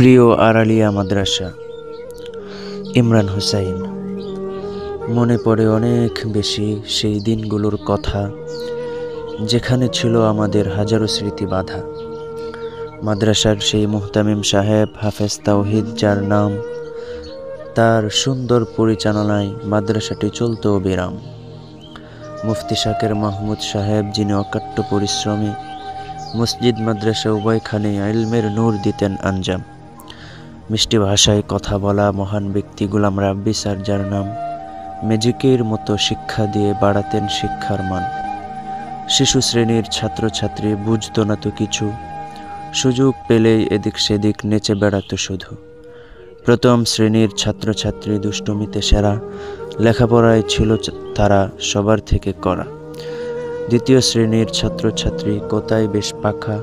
প্রিয় আড়ালিয়া মাদ্রাসা, ইমরান হুসাইন। মনে পড়ে অনেক বেশি সেই দিনগুলোর কথা, যেখানে ছিল আমাদের হাজারো স্মৃতি বাঁধা। মাদ্রাসার সেই মুহতামিম সাহেব হাফেজ তাওহিদ, যার নাম, তার সুন্দর পরিচালনায় মাদ্রাসাটি চলত অবিরাম। মুফতি শাকের মাহমুদ সাহেব, যিনি অকাট্য পরিশ্রমী, মসজিদ মাদ্রাসা উভয়খানে ইলমের নূর দিতেন আঞ্জাম। মিষ্টি ভাষায় কথা বলা মহান ব্যক্তি গোলাম রাব্বি স্যার, যার নাম, ম্যাজিকের মতো শিক্ষা দিয়ে বাড়াতেন শিক্ষার মান। শিশু শ্রেণীর ছাত্রছাত্রী বুঝত না তো কিছু, সুযোগ পেলেই এদিক সেদিক নেচে বেড়াতো শুধু। প্রথম শ্রেণীর ছাত্রছাত্রী দুষ্টুমিতে সেরা, লেখাপড়ায় ছিল তারা সবার থেকে করা। দ্বিতীয় শ্রেণীর ছাত্রছাত্রী কোথায় বেশ পাখা,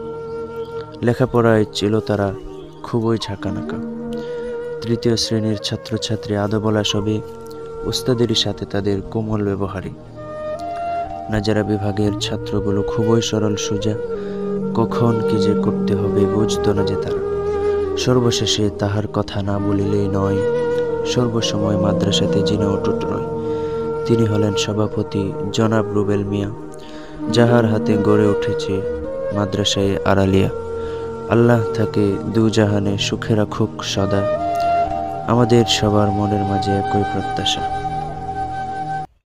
লেখাপড়ায় ছিল তারা খুবই ঝাঁকানাকা। তৃতীয় শ্রেণীর ছাত্রছাত্রী আদবলা সবে, উস্তাদেরই সাথে তাদের কোমল ব্যবহারী। নাজারা বিভাগের ছাত্রগুলো খুবই সরল সোজা, কখন কি যে করতে হবে বুঝতো না যে তারা। সর্বশেষে তাহার কথা না বলিলেই নয়, সর্বসময় মাদ্রাসাতে যিনি অটুট রয়, তিনি হলেন সভাপতি জনাব রুবেল মিয়া, যাহার হাতে গড়ে উঠেছে মাদ্রাসায়ে আড়ালিয়া। আল্লাহ তাকে দুজাহানে সুখে রাখুক সদা। আমাদের সবার মনের মাঝে একই প্রত্যাশা।